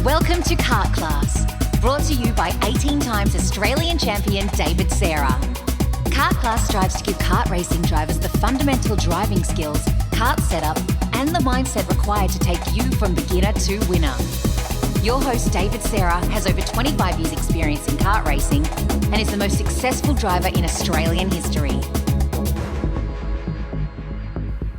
Welcome to Kart Class, brought to you by 18 times Australian champion David Serra. Kart Class strives to give kart racing drivers the fundamental driving skills, kart setup, and the mindset required to take you from beginner to winner. Your host, David Serra, has over 25 years' experience in kart racing and is the most successful driver in Australian history.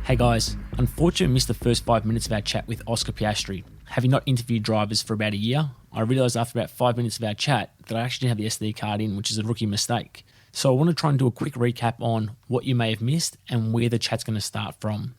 Hey guys, unfortunately missed the first 5 minutes of our chat with Oscar Piastri. Having not interviewed drivers for about a year, I realised after about 5 minutes of our chat that I actually didn't have the SD card in, which is a rookie mistake. So I want to try and do a quick recap on what you may have missed and where the chat's going to start from.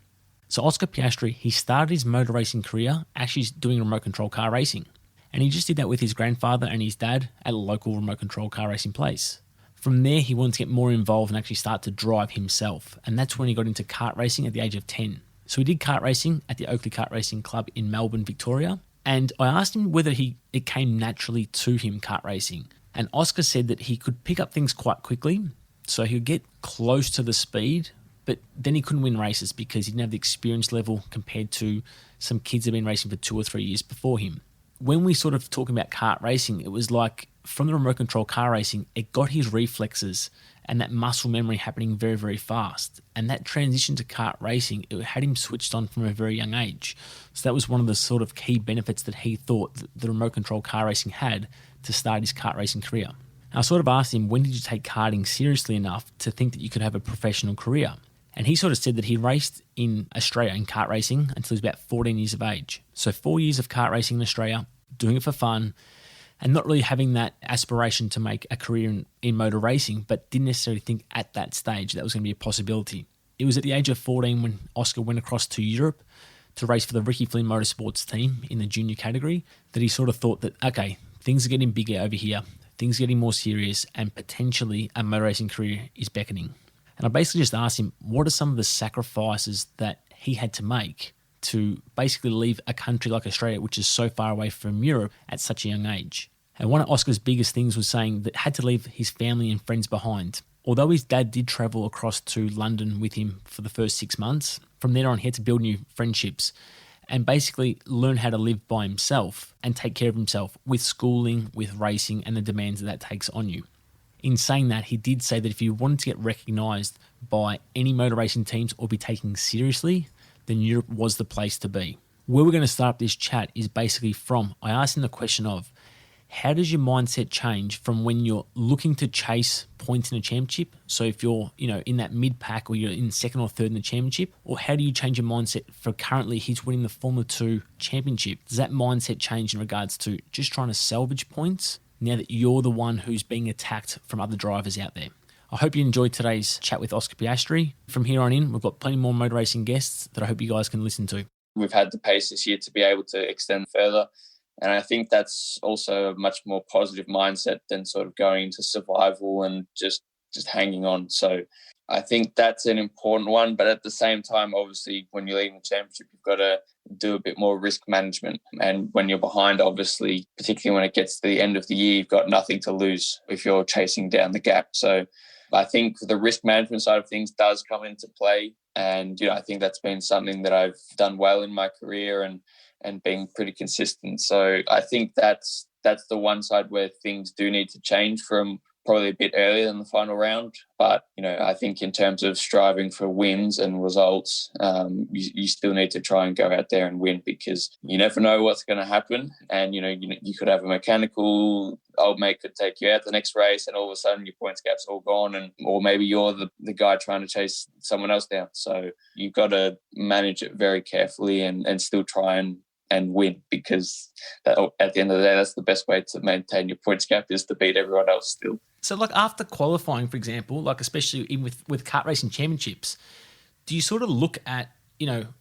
So Oscar Piastri, he started his motor racing career actually doing remote control car racing. And he just did that with his grandfather and his dad at a local remote control car racing place. From there, he wanted to get more involved and actually start to drive himself. And that's when he got into kart racing at the age of 10. So he did kart racing at the Oakleigh Kart Racing Club in Melbourne, Victoria. And I asked him whether it came naturally to him, kart racing. And Oscar said that he could pick up things quite quickly. So he would get close to the speed, but then he couldn't win races because he didn't have the experience level compared to some kids that have been racing for 2 or 3 years before him. When we sort of talking about kart racing, it was like from the remote control car racing, it got his reflexes and that muscle memory happening very, very fast. And that transition to kart racing, it had him switched on from a very young age. So that was one of the sort of key benefits that he thought that the remote control car racing had to start his kart racing career. And I sort of asked him, when did you take karting seriously enough to think that you could have a professional career? And he sort of said that he raced in Australia in kart racing until he was about 14 years of age. So 4 years of kart racing in Australia, doing it for fun, and not really having that aspiration to make a career in motor racing, but didn't necessarily think at that stage that was going to be a possibility. It was at the age of 14 when Oscar went across to Europe to race for the Ricky Flynn Motorsports team in the junior category that he sort of thought that, okay, things are getting bigger over here, things are getting more serious, and potentially a motor racing career is beckoning. And I basically just asked him, what are some of the sacrifices that he had to make to basically leave a country like Australia, which is so far away from Europe at such a young age? And one of Oscar's biggest things was saying that had to leave his family and friends behind. Although his dad did travel across to London with him for the first 6 months, from there on he had to build new friendships and basically learn how to live by himself and take care of himself with schooling, with racing, and the demands that takes on you. In saying that, he did say that if you wanted to get recognised by any motor racing teams or be taken seriously, then Europe was the place to be. Where we're going to start this chat is basically from, I asked him the question of, how does your mindset change from when you're looking to chase points in a championship? So if you're, in that mid-pack or you're in second or third in the championship, or how do you change your mindset for currently he's winning the Formula 2 championship? Does that mindset change in regards to just trying to salvage points now that you're the one who's being attacked from other drivers out there? I hope you enjoyed today's chat with Oscar Piastri. From here on in, we've got plenty more motor racing guests that I hope you guys can listen to. We've had the pace this year to be able to extend further. And I think that's also a much more positive mindset than sort of going into survival and just hanging on. So I think that's an important one. But at the same time, obviously, when you're leading the championship, you've got to do a bit more risk management. And when you're behind, obviously, particularly when it gets to the end of the year, you've got nothing to lose if you're chasing down the gap. So I think the risk management side of things does come into play. And, I think that's been something that I've done well in my career and being pretty consistent. So I think that's the one side where things do need to change from probably a bit earlier than the final round. But, I think in terms of striving for wins and results, you still need to try and go out there and win because you never know what's going to happen. And, you could have a mechanical old mate could take you out the next race and all of a sudden your points gap's all gone or maybe you're the guy trying to chase someone else down. So you've got to manage it very carefully and still try and win because at the end of the day, that's the best way to maintain your points gap is to beat everyone else still. So like after qualifying, for example, like especially even with kart racing championships, do you sort of look at,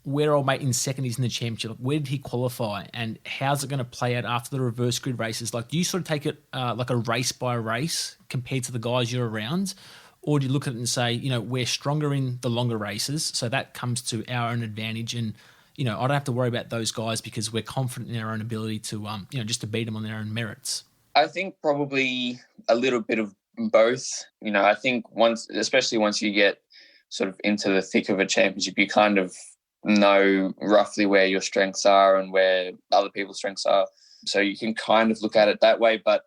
where old mate in second is in the championship? Like where did he qualify and how's it going to play out after the reverse grid races? Like do you sort of take it like a race by race compared to the guys you're around? Or do you look at it and say, we're stronger in the longer races, so that comes to our own advantage and, I don't have to worry about those guys because we're confident in our own ability to, just to beat them on their own merits? I think probably a little bit of both. I think especially once you get sort of into the thick of a championship, you kind of know roughly where your strengths are and where other people's strengths are. So you can kind of look at it that way. But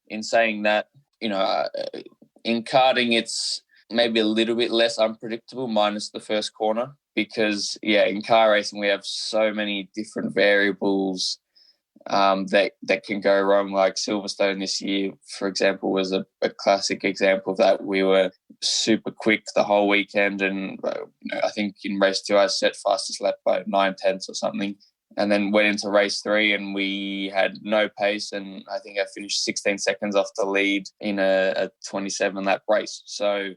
in saying that, in karting, it's maybe a little bit less unpredictable, minus the first corner, because, in car racing, we have so many different variables that can go wrong. Like Silverstone this year, for example, was a classic example of that. We were super quick the whole weekend, and I think in race 2 I set fastest lap by 9/10 or something, and then went into race 3 and we had no pace, and I think I finished 16 seconds off the lead in a 27 lap race. So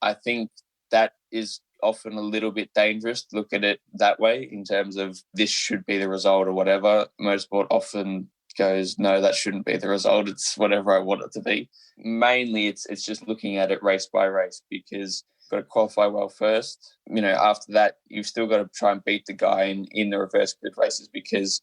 I think that is often a little bit dangerous to look at it that way, in terms of this should be the result or whatever. Motorsport often goes, no, that shouldn't be the result. It's whatever I want it to be. Mainly it's just looking at it race by race, because you've got to qualify well first. After that, you've still got to try and beat the guy in the reverse grid races, because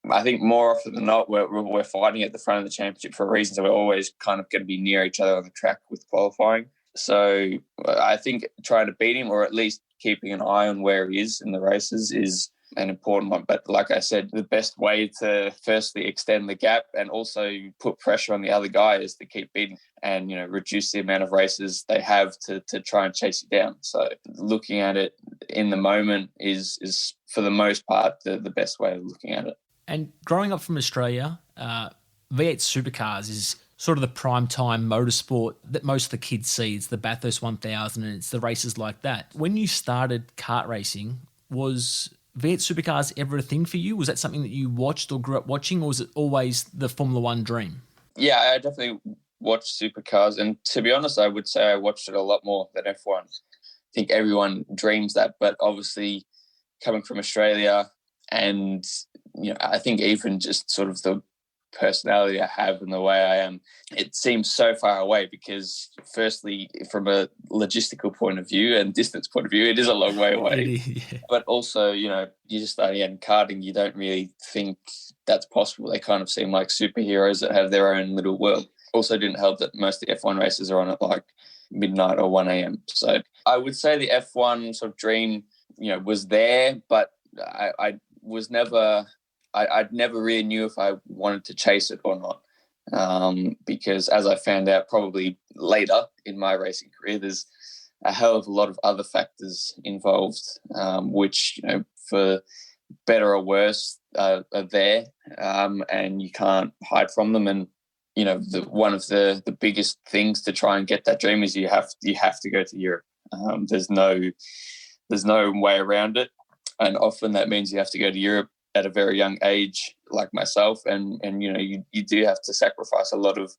I think more often than not, we're fighting at the front of the championship for a reason. So we're always kind of going to be near each other on the track with qualifying. So I think trying to beat him, or at least keeping an eye on where he is in the races, is an important one. But like I said, the best way to firstly extend the gap and also put pressure on the other guy is to keep beating and, reduce the amount of races they have to try and chase you down. So looking at it in the moment is for the most part, the best way of looking at it. And growing up from Australia, V8 supercars is sort of the prime time motorsport that most of the kids see. It's the Bathurst 1000 and it's the races like that. When you started kart racing, was V8 supercars ever a thing for you? Was that something that you watched or grew up watching, or was it always the Formula One dream? Yeah, I definitely watched supercars. And to be honest, I would say I watched it a lot more than F1. I think everyone dreams that, but obviously coming from Australia and, I think even just sort of the personality I have and the way I am, it seems so far away, because firstly, from a logistical point of view and distance point of view, it is a long way away. Yeah. But also, you just starting out in karting, you don't really think that's possible. They kind of seem like superheroes that have their own little world. Also didn't help that most of the F1 races are on at like midnight or 1 a.m. So I would say the F1 sort of dream, was there, but I was never... I never really knew if I wanted to chase it or not, because as I found out probably later in my racing career, there's a hell of a lot of other factors involved, which, for better or worse, are there, and you can't hide from them. And, one of the biggest things to try and get that dream is you have to go to Europe. There's no way around it. And often that means you have to go to Europe at a very young age, like myself, and you do have to sacrifice a lot of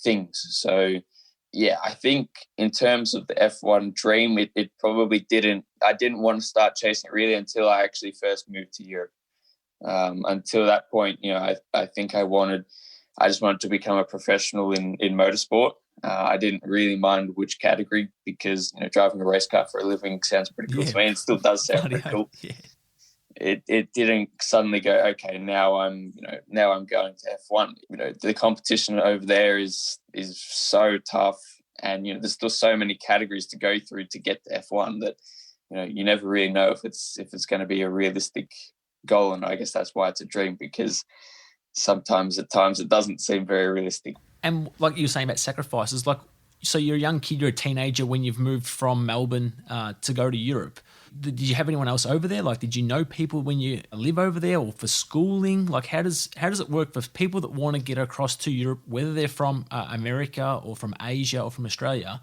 things. So I think in terms of the F1 dream, it probably I didn't want to start chasing it really until I actually first moved to Europe. Until that point, I think I just wanted to become a professional in motorsport. I didn't really mind which category, because driving a race car for a living sounds pretty cool to me. It still does sound pretty cool. Yeah. It didn't suddenly go, okay, now I'm going to F1. The competition over there is so tough, and there's still so many categories to go through to get to F1 that you never really know if it's going to be a realistic goal. And I guess that's why it's a dream, because sometimes at times it doesn't seem very realistic. And like you were saying about sacrifices, like, so you're a young kid, you're a teenager when you've moved from Melbourne to go to Europe. Did you have anyone else over there? Like, did you know people when you live over there, or for schooling? Like, how does it work for people that want to get across to Europe, whether they're from America or from Asia or from Australia?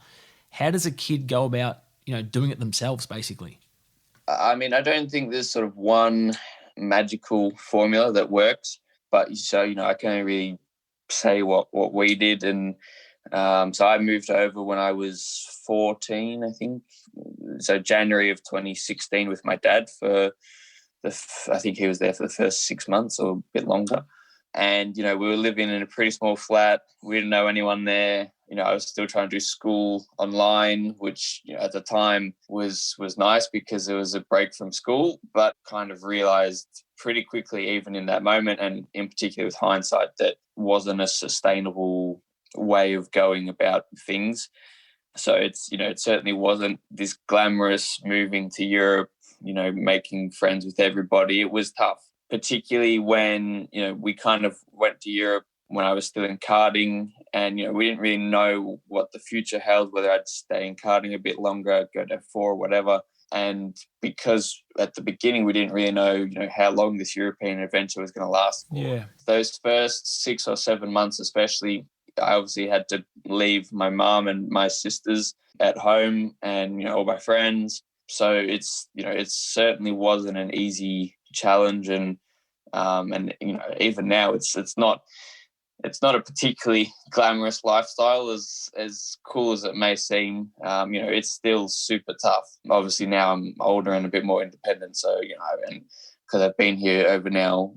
How does a kid go about, doing it themselves, basically? I mean, I don't think there's sort of one magical formula that works, but so, I can only really say what we did. And so I moved over when I was 14, I think. So January of 2016 with my dad I think he was there for the first 6 months or a bit longer. And, we were living in a pretty small flat. We didn't know anyone there. I was still trying to do school online, which, at the time was nice because it was a break from school, but kind of realized pretty quickly, even in that moment, and in particular with hindsight, that wasn't a sustainable way of going about things. So it's, it certainly wasn't this glamorous moving to Europe, making friends with everybody. It was tough, particularly when, we kind of went to Europe when I was still in karting, and, we didn't really know what the future held, whether I'd stay in karting a bit longer, go to F4 or whatever. And because at the beginning we didn't really know, how long this European adventure was going to last for. Yeah. Those first 6 or 7 months especially, I obviously had to leave my mum and my sisters at home and, all my friends. So it's, it certainly wasn't an easy challenge. And even now it's not a particularly glamorous lifestyle, as cool as it may seem. It's still super tough. Obviously now I'm older and a bit more independent. So, and because I've been here over now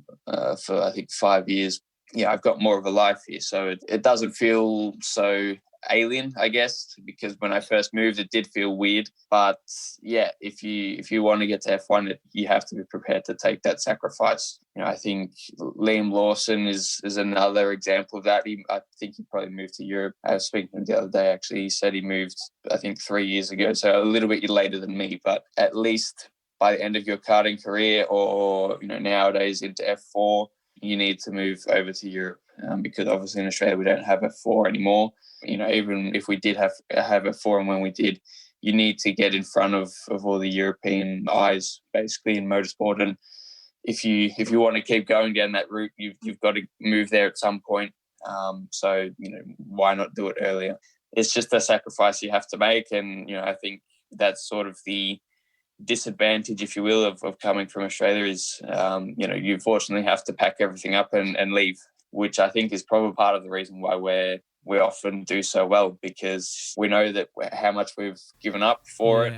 for I think 5 years, I've got more of a life here. So it doesn't feel so alien, I guess, because when I first moved, it did feel weird. But yeah, if you want to get to F1, you have to be prepared to take that sacrifice. I think Liam Lawson is another example of that. I think he probably moved to Europe. I was speaking to him the other day, actually. He said he moved, I think, 3 years ago, so a little bit later than me. But at least by the end of your karting career, or nowadays into F4, you need to move over to Europe, because obviously in Australia we don't have F4 anymore. Even if we did have F4, and when we did, you need to get in front of all the European eyes, basically, in motorsport. And if you want to keep going down that route, you've got to move there at some point. So why not do it earlier? It's just a sacrifice you have to make, and I think that's sort of the disadvantage, if you will, of coming from Australia is, you fortunately have to pack everything up and leave, which I think is probably part of the reason why we often do so well, because we know that how much we've given up for it.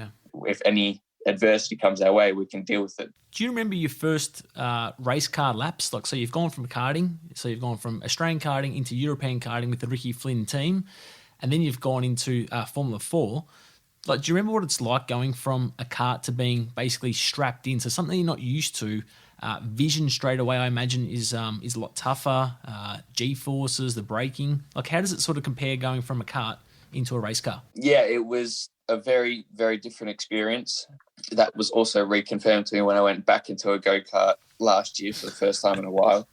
If any adversity comes our way, we can deal with it. Do you remember your first race car laps? So you've gone from karting, so you've gone from Australian karting into European karting with the Ricky Flynn team, and then you've gone into Formula 4. Do you remember what it's like going from a kart to being basically strapped into something you're not used to? Vision straight away, I imagine, is a lot tougher. G-forces, the braking. How does it sort of compare going from a kart into a race car? Yeah, it was a very, very different experience. That was also reconfirmed to me when I went back into a go-kart last year for the first time in a while.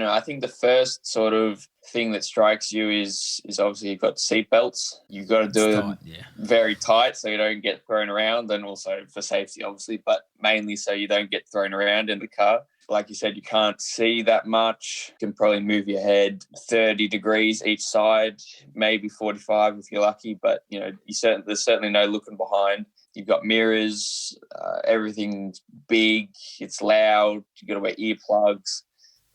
I think the first sort of thing that strikes you is obviously you've got seatbelts. You've got to do them very tight so you don't get thrown around, and also for safety, obviously, but mainly so you don't get thrown around in the car. Like you said, you can't see that much. You can probably move your head 30 degrees each side, maybe 45 if you're lucky, but there's certainly no looking behind. You've got mirrors, everything's big, it's loud, you got to wear earplugs.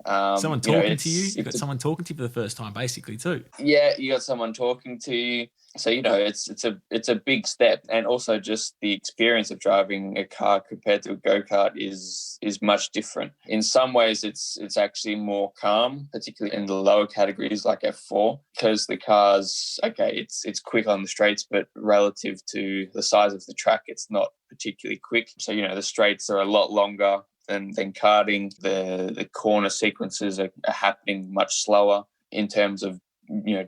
Someone talking to you? You've got someone talking to you for the first time, basically, too. Yeah, you got someone talking to you. So, it's a big step. And also just the experience of driving a car compared to a go-kart is much different. In some ways, it's actually more calm, particularly in the lower categories like F4, because the car's, it's quick on the straights, but relative to the size of the track, it's not particularly quick. So, the straights are a lot longer than karting. The corner sequences are happening much slower in terms of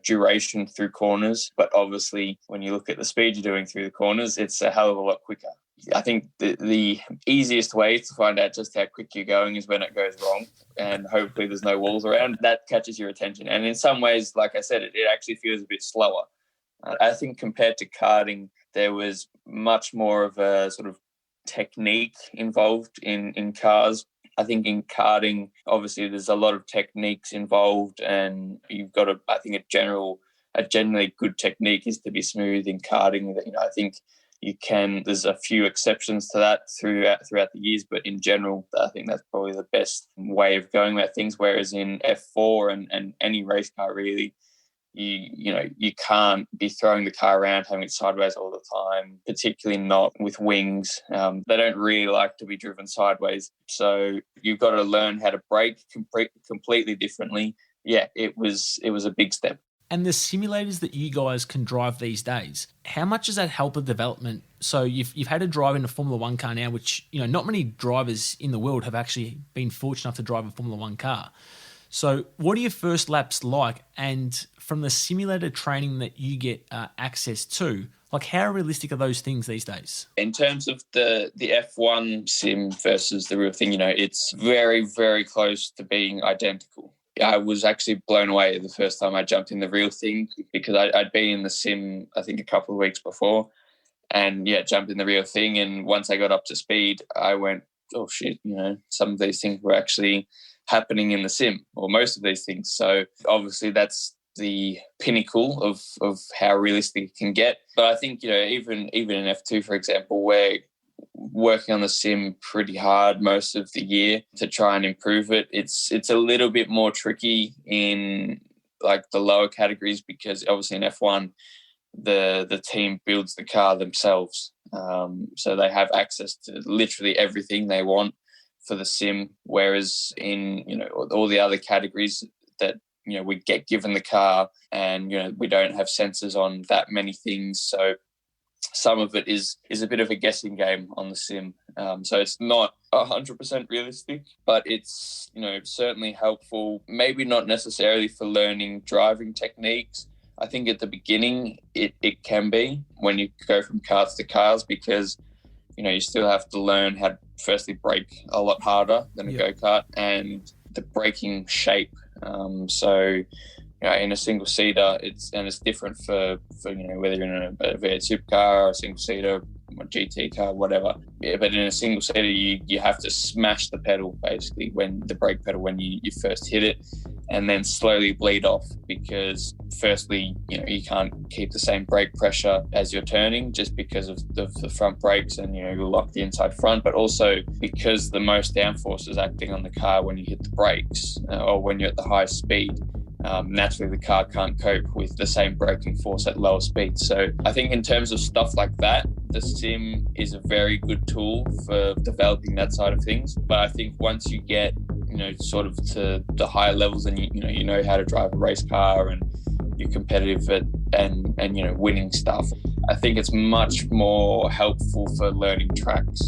duration through corners, but obviously when you look at the speed you're doing through the corners, it's a hell of a lot quicker. I think the easiest way to find out just how quick you're going is when it goes wrong, and hopefully there's no walls around. That catches your attention, and in some ways, like I said, it actually feels a bit slower. I think compared to karting, there was much more of a sort of technique involved in cars. I think in karting, obviously, there's a lot of techniques involved, and you've got I think a generally good technique is to be smooth in karting. I think there's a few exceptions to that throughout the years, but in general, I think that's probably the best way of going about things. Whereas in F4 and any race car, really, you can't be throwing the car around, having it sideways all the time, particularly not with wings. They don't really like to be driven sideways. So you've got to learn how to brake completely differently. Yeah, it was a big step. And the simulators that you guys can drive these days, how much does that help the development? So you've had to drive in a Formula 1 car now, which not many drivers in the world have actually been fortunate enough to drive a Formula 1 car. So what are your first laps like? And from the simulator training that you get access to, like how realistic are those things these days? In terms of the F1 sim versus the real thing, it's very, very close to being identical. I was actually blown away the first time I jumped in the real thing because I'd been in the sim, I think, a couple of weeks before and, jumped in the real thing. And once I got up to speed, I went, oh, shit, some of these things were actually happening in the sim, or most of these things. So obviously that's the pinnacle of how realistic it can get. But I think, even in F2, for example, we're working on the sim pretty hard most of the year to try and improve it. It's a little bit more tricky in like the lower categories because obviously in F1 the team builds the car themselves, so they have access to literally everything they want for the sim, whereas in all the other categories that we get given the car and we don't have sensors on that many things, so some of it is a bit of a guessing game on the sim. So it's not 100% realistic, but it's, certainly helpful, maybe not necessarily for learning driving techniques. I think at the beginning it can be when you go from karts to cars because, you still have to learn how to firstly brake a lot harder than a go-kart and the braking shape. So in a single seater, it's different for whether you're in a V8 supercar or a single seater, a GT car, whatever. Yeah, but in a single seater, you have to smash the pedal basically when the brake pedal when you first hit it, and then slowly bleed off because firstly, you can't keep the same brake pressure as you're turning just because of the front brakes and you lock the inside front, but also because the most downforce is acting on the car when you hit the brakes or when you're at the highest speed. Naturally, the car can't cope with the same braking force at lower speeds. So I think in terms of stuff like that, the sim is a very good tool for developing that side of things. But I think once you get, sort of to the higher levels and you know how to drive a race car and you're competitive at and winning stuff, I think it's much more helpful for learning tracks.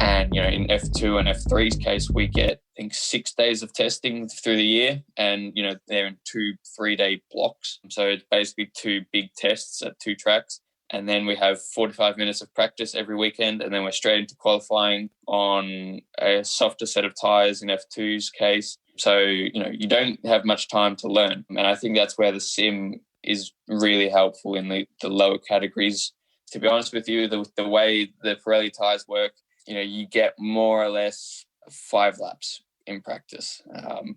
And, in F2 and F3's case, we get, I think, 6 days of testing through the year. And, they're in 2 3-day blocks. So it's basically 2 big tests at 2 tracks. And then we have 45 minutes of practice every weekend. And then we're straight into qualifying on a softer set of tyres in F2's case. So, you don't have much time to learn. And I think that's where the sim is really helpful in the lower categories. To be honest with you, the way the Pirelli tyres work, you get more or less 5 laps in practice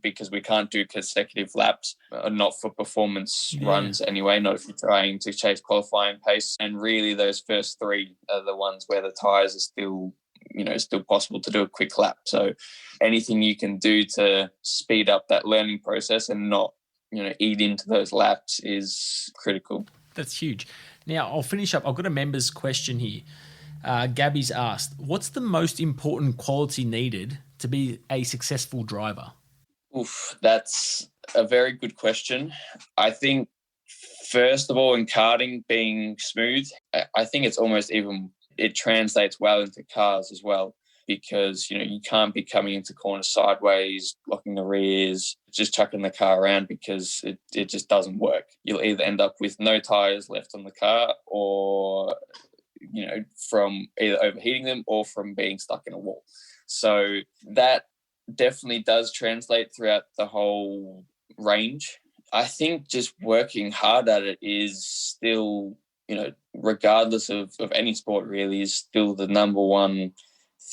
because we can't do consecutive laps, not for performance runs anyway, not if you're trying to chase qualifying pace. And really those first 3 are the ones where the tyres are still possible to do a quick lap. So anything you can do to speed up that learning process and not, eat into those laps is critical. That's huge. Now I'll finish up. I've got a member's question here. Gabby's asked, what's the most important quality needed to be a successful driver? Oof, that's a very good question. I think, first of all, in karting being smooth, I think it's almost even, it translates well into cars as well because, you can't be coming into corners sideways, blocking the rears, just chucking the car around because it just doesn't work. You'll either end up with no tyres left on the car or from either overheating them or from being stuck in a wall. So that definitely does translate throughout the whole range. I think just working hard at it is still, regardless of any sport really, is still the number one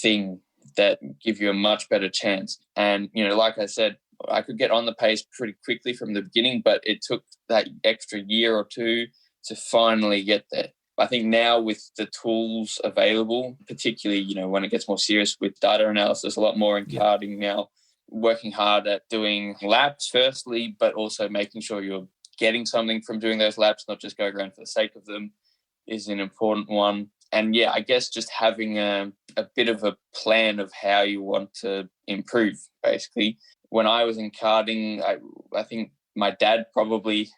thing that give you a much better chance. And, like I said, I could get on the pace pretty quickly from the beginning, but it took that extra year or 2 to finally get there. I think now with the tools available, particularly, when it gets more serious with data analysis, a lot more in karting now, working hard at doing laps firstly, but also making sure you're getting something from doing those laps, not just going around for the sake of them, is an important one. And I guess just having a bit of a plan of how you want to improve, basically. When I was in karting, I think my dad probably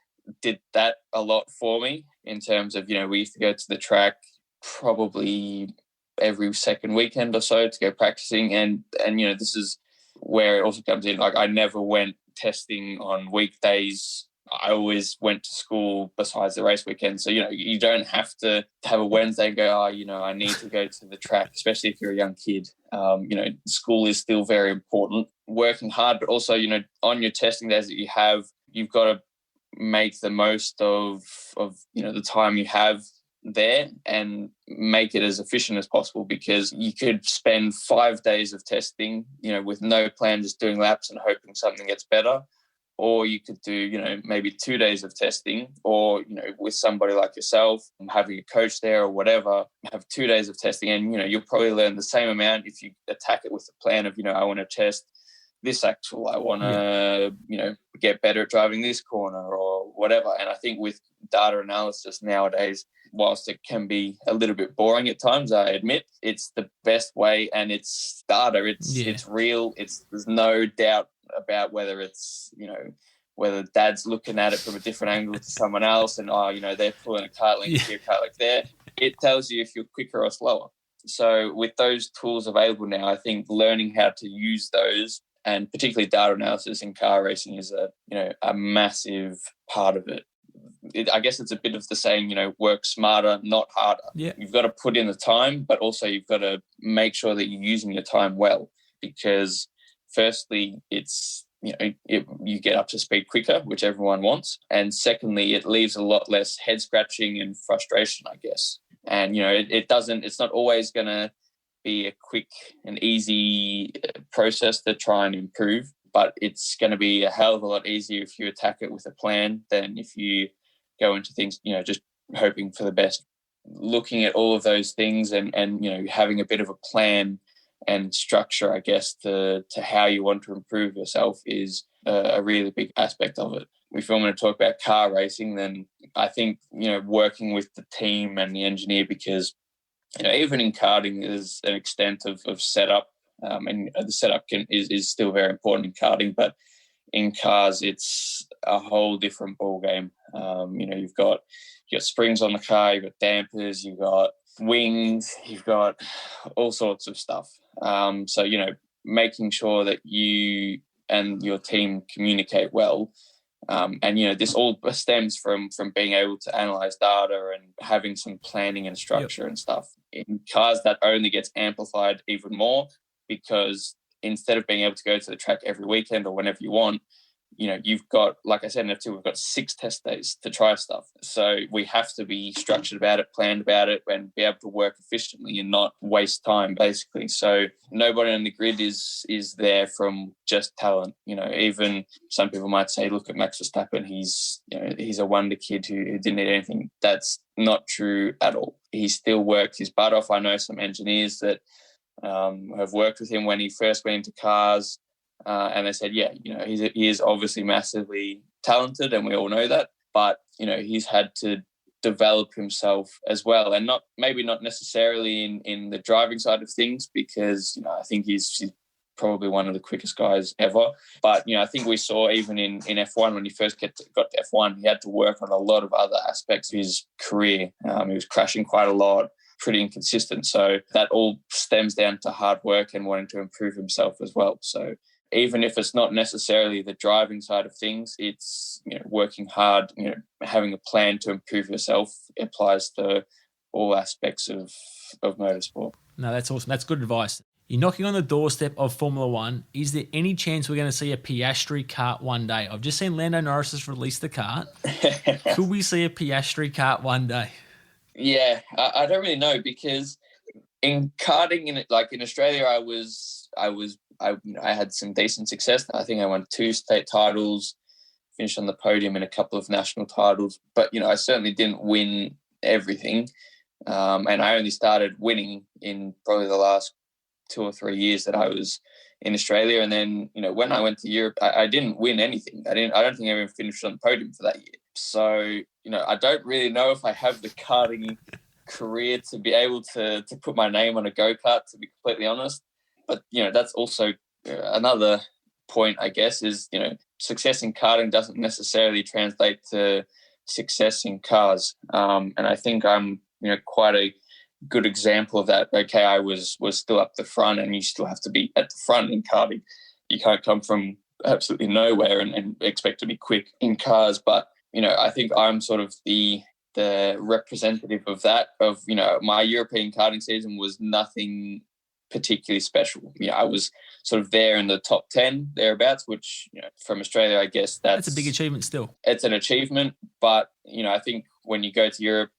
did that a lot for me in terms of, we used to go to the track probably every second weekend or so to go practicing. And this is where it also comes in. Like I never went testing on weekdays. I always went to school besides the race weekend. So, you don't have to have a Wednesday and go, I need to go to the track, especially if you're a young kid. School is still very important. Working hard, but also, on your testing days that you have, you've got to make the most of the time you have there and make it as efficient as possible, because you could spend 5 days of testing, with no plan, just doing laps and hoping something gets better. Or you could do, maybe 2 days of testing, or, with somebody like yourself, having a coach there or whatever, have 2 days of testing, and, you'll probably learn the same amount if you attack it with the plan of, I want to test this axle, I want to, get better at driving this corner or whatever. And I think with data analysis nowadays, whilst it can be a little bit boring at times, I admit, it's the best way, and it's data. It's real. There's no doubt about whether it's, whether dad's looking at it from a different angle to someone else and, they're pulling a kart link here, kart link there. It tells you if you're quicker or slower. So with those tools available now, I think learning how to use those, and particularly data analysis in car racing, is a massive part of it. I guess it's a bit of the saying, work smarter, not harder. Yeah. You've got to put in the time, but also you've got to make sure that you're using your time well, because firstly, it's, you get up to speed quicker, which everyone wants. And secondly, it leaves a lot less head scratching and frustration, I guess. And, it's not always going to be a quick and easy process to try and improve, but it's going to be a hell of a lot easier if you attack it with a plan than if you go into things, just hoping for the best. Looking at all of those things and having a bit of a plan and structure, I guess, to how you want to improve yourself is a really big aspect of it. If I'm going to talk about car racing, then I think, working with the team and the engineer, because, even in karting, there's an extent of setup, and the setup is still very important in karting, but in cars, it's a whole different ball game. You've got springs on the car, you've got dampers, you've got wings, you've got all sorts of stuff. So, making sure that you and your team communicate well. And, this all stems from being able to analyze data and having some planning and structure and stuff. In cars, that only gets amplified even more, because instead of being able to go to the track every weekend or whenever you want, you've got, like I said in F2, we've got 6 test days to try stuff. So we have to be structured about it, planned about it, and be able to work efficiently and not waste time, basically. So nobody on the grid is there from just talent. Even some people might say, look at Max Verstappen, he's a wonder kid who didn't need anything. That's not true at all. He still worked his butt off. I know some engineers that have worked with him when he first went into cars, and they said, he is obviously massively talented, and we all know that, but he's had to develop himself as well, and maybe not necessarily in the driving side of things, because I think he's probably one of the quickest guys ever. But I think we saw even in F1, when he first got to F1, he had to work on a lot of other aspects of his career. He was crashing quite a lot, pretty inconsistent. So that all stems down to hard work and wanting to improve himself as well. So even if it's not necessarily the driving side of things, it's working hard, having a plan to improve yourself applies to all aspects of motorsport. No, that's awesome. That's good advice. You're knocking on the doorstep of Formula One. Is there any chance we're going to see a Piastri kart one day? I've just seen Lando Norris has released the kart. Could we see a Piastri kart one day? Yeah, I don't really know, because in karting, in Australia, I had some decent success. I think I won 2 state titles, finished on the podium in a couple of national titles, but I certainly didn't win everything. And I only started winning in probably the last 2 or 3 years that I was in Australia. And then, when I went to Europe, I didn't win anything. I don't think I even finished on the podium for that year. So, I don't really know if I have the karting career to be able to put my name on a go-kart, to be completely honest. But, that's also another point, I guess, is, success in karting doesn't necessarily translate to success in cars. And I think I'm, quite a good example of that. Okay, I was still up the front, and you still have to be at the front in karting. You can't come from absolutely nowhere and expect to be quick in cars. But, I think I'm sort of the representative of that, my European karting season was nothing particularly special. I was sort of there in the top 10 thereabouts, which, from Australia, I guess that's a big achievement still. It's an achievement, but, I think when you go to Europe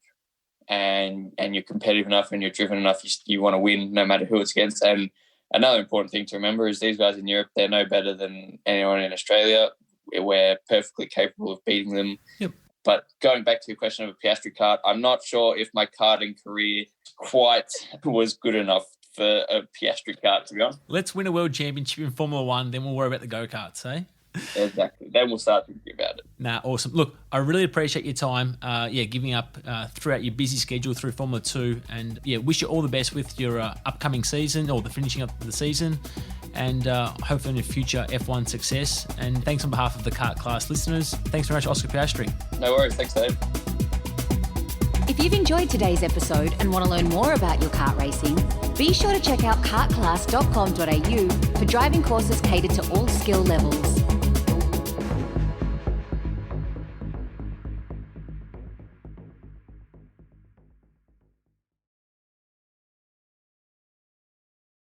and you're competitive enough and you're driven enough, you want to win no matter who it's against. And another important thing to remember is these guys in Europe, they're no better than anyone in Australia. We're perfectly capable of beating them. Yep. But going back to your question of a Piastri kart, I'm not sure if my karting career quite was good enough for a Piastri kart, to be honest. Let's win a world championship in Formula One, then we'll worry about the go-karts, eh? Exactly. Then we'll start thinking about it. Awesome. Look, I really appreciate your time, giving up throughout your busy schedule through Formula 2. And, wish you all the best with your upcoming season or the finishing up of the season. And hopefully in the future F1 success. And thanks on behalf of the Kart Class listeners. Thanks very much, Oscar Piastri. No worries. Thanks, Dave. If you've enjoyed today's episode and want to learn more about your kart racing, be sure to check out kartclass.com.au for driving courses catered to all skill levels.